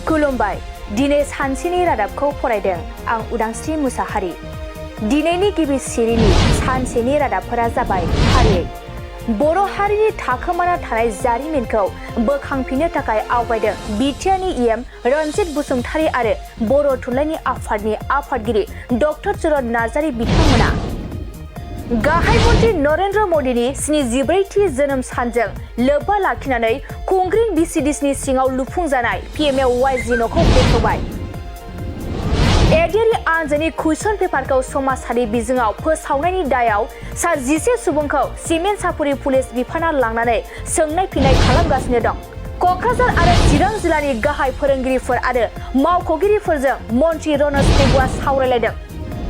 खुलुमबाय दिनै सानसेनि रादाबखौ फरायदों आं उदांस्रि मुसाहारि। दिनैनि गिबि सिरिनि सानसेनि रादाबफोरा जाबाय फारियै बर' हारिनि थाखोमाना थानाय जारिमिनखौ बोखांफिननो थाखाय आवगायदों बिटिआरनि इएम रनजित बसुमतारी आरो बर' थुनलाइनि आफादनि आफादगिरि डक्टर चरण नार्जारी बिथांमोना गाहाय मन्त्रि नरेन्द्र मदिनि 74थि जोनोम सानजों लोब्बा लाखिनानै कंग्रिं बिसिडिसनि सिङाव लुफुंजानाय पिएमएवाइजि न'खौ बेखेवबाय। एडिआरइ आनजादनि कुइसन पेपारखौ समाजारि बिजोङाव फोसावनायनि दायाव सा 11 सुबुंखौ सिमेन्ट सापुरि पुलिस बिफाना लांनानै सोंनाय फिननाय खालामगासिनो दं। क'क्राझार आरो चिरां जिल्लानि गाहाय फोरोंगिरिफोर आरो मावख'गिरिफोरजों मन्त्रि रनज पेगुआ सावरायलायदों।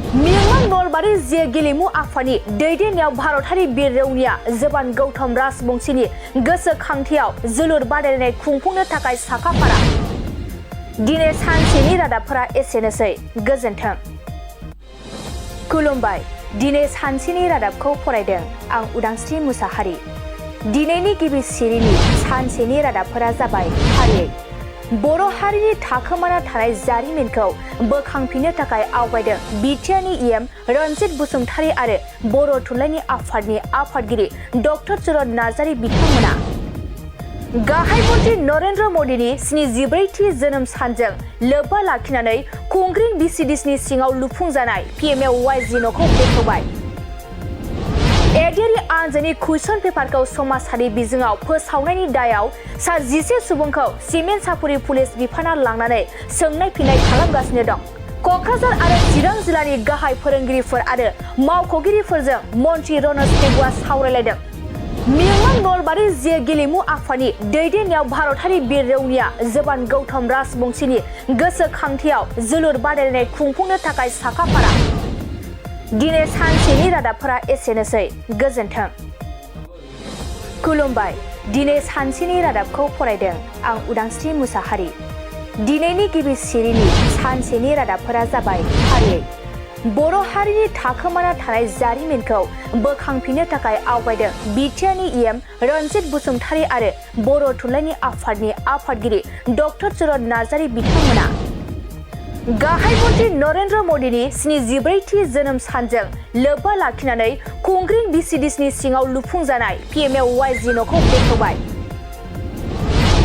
मिमां नलबारि जे गेलेमु आफादनि दैदेननायाव भारतारि बिर रौनिया जबान गौतम राजबंशीनि गोसोखांथियाव जोलुर बादायलायनाय खुंफुंनो थाखाय साखाफारा। दिनै सानसेनि रादाबफोरा एसेनोसै। गोजोन्थों। खुलुमबाय दिनै सानसेनि रादाबखौ फरायदों आं उदांस्रि मुसाहारि। दिनैनि गिबि सिरिनि सानसेनि रादाबफोरा जाबाय फारियै बर' हारिनि थाखोमाना थानाय जारिमिनखौ बोखांफिननो थाखाय आवगायदों बिटिआरनि इएम रनजित बसुमतारी आरो बर' थुनलाइनि आफादनि आफादगिरि डक्टर चरण नार्जारी बिथांमोना गाहाय मन्त्रि नरेन्द्र मदिनि 74थि जोनोम सानजों लोब्बा लाखिनानै कंग्रिं बिसिडिसनि सिङाव लुफुंजानाय पिएमएवाइजि न'खौ बेखेवबाय। एडिआरइ आनजादनि कुइसन पेपारखौ समाजारि बिजोङाव फोसावनायनि दायाव सा 11 सुबुंखौ सिमेन्ट सापुरि पुलिस बिफाना लांनानै सोंनाय फिननाय खालामगासिनो दं। क'क्राझार आरो चिरां जिल्लानि गाहाय फोरोंगिरिफोर आरो मावख'गिरिफोरजों मन्त्रि रनज पेगुआ सावरायलायदों। मिमां नलबारि जे गेलेमु आफादनि दैदेननायाव भारतारि बिर रौनिया जबान गौतम राजबंशीनि गोसोखांथियाव जोलुर बादायलायनाय खुंफुंनो थाखाय साखाफारा। दिनै सानसेनि रादाबफोरा एसेनोसै। गोजोन्थों। खुलुमबाय दिनै सानसेनि रादाबखौ फरायदों आं उदांस्रि मुसाहारि। दिनैनि गिबि सिरिनि सानसेनि रादाबफोरा जाबाय फारियै बर' हारिनि थाखोमाना थानाय जारिमिनखौ बोखांफिननो थाखाय आवगायदों बिटिआरनि इएम रनजित बसुमतारी आरो बर' थुनलाइनि आफादनि आफादगिरि डक्टर चरण नार्जारी बिथांमोना गाहाय मन्त्रि नरेन्द्र मदिनि 74थि जोनोम सानजों लोब्बा लाखिनानै कंग्रिं बिसिडिसनि सिङाव लुफुंजानाय पिएमएवाइजि न'खौ बेखेवबाय।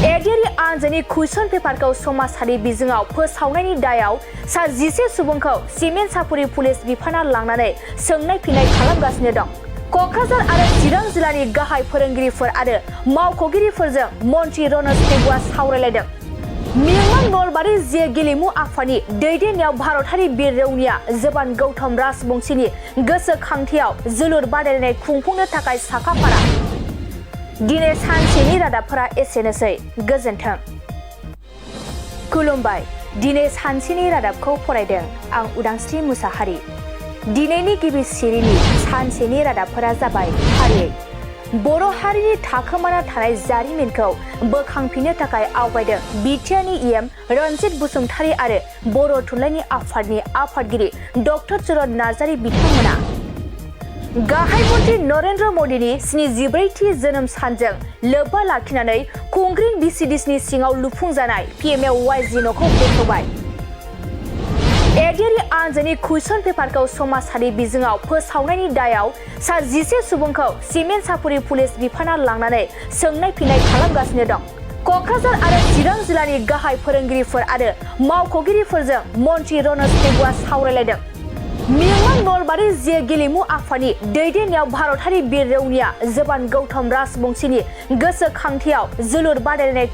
एडिआरइ आनजादनि कुइसन पेपारखौ समाजारि बिजोङाव फोसावनायनि दायाव सा 11 सुबुंखौ सिमेन्ट सापुरि पुलिस बिफाना लांनानै सोंनाय फिननाय खालामगासिनो दं। क'क्राझार आरो चिरां जिल्लानि गाहाय फोरोंगिरिफोर आरो मावख'गिरिफोरजों मन्त्रि रनज पेगुआ सावरायलायदों। मिमां नलबारि जे गेलेमु आफादनि दैदेननायाव भारतारि बिर रौनिया जबान गौतम राजबंशीनि गोसोखांथियाव जोलुर बादायलायनाय खुंफुंनो थाखाय साखाफारा। दिनै सानसेनि रादाबफोरा एसेनोसै। गोजोन्थों। खुलुमबाय दिनै सानसेनि रादाबखौ फरायदों आं उदांस्रि मुसाहारि। दिनैनि गिबि सिरिनि सानसेनि रादाबफोरा जाबाय फारियै बर' हारिनि थाखोमाना थानाय जारिमिनखौ बोखांफिननो थाखाय आवगायदों बिटिआरनि इएम रनजित बसुमतारी आरो बर' थुनलाइनि आफादनि आफादगिरि डक्टर चरण नार्जारी बिथांमोना गाहाय मन्त्रि नरेन्द्र मदिनि 74थि जोनोम सानजों लोब्बा लाखिनानै कंग्रिं बिसिडिसनि सिङाव लुफुंजानाय पिएमएवाइजि न'खौ बेखेवबाय। एडिआरइ आनजादनि कुइसन पेपारखौ समाजारि बिजोङाव फोसावनायनि दायाव सा 11 सुबुंखौ सिमेन्ट सापुरि पुलिस बिफाना लांनानै सोंनाय फिननाय खालामगासिनो दं। क'क्राझार आरो चिरां जिल्लानि गाहाय फोरोंगिरिफोर आरो मावख'गिरिफोरजों मन्त्रि रनज पेगुआ सावरायलायदों। मिमां नलबारि जे गेलेमु आफादनि दैदेननायाव भारतारि बिर रौनिया जबान गौतम राजबंशीनि गोसोखांथियाव जोलुर बादायलायनाय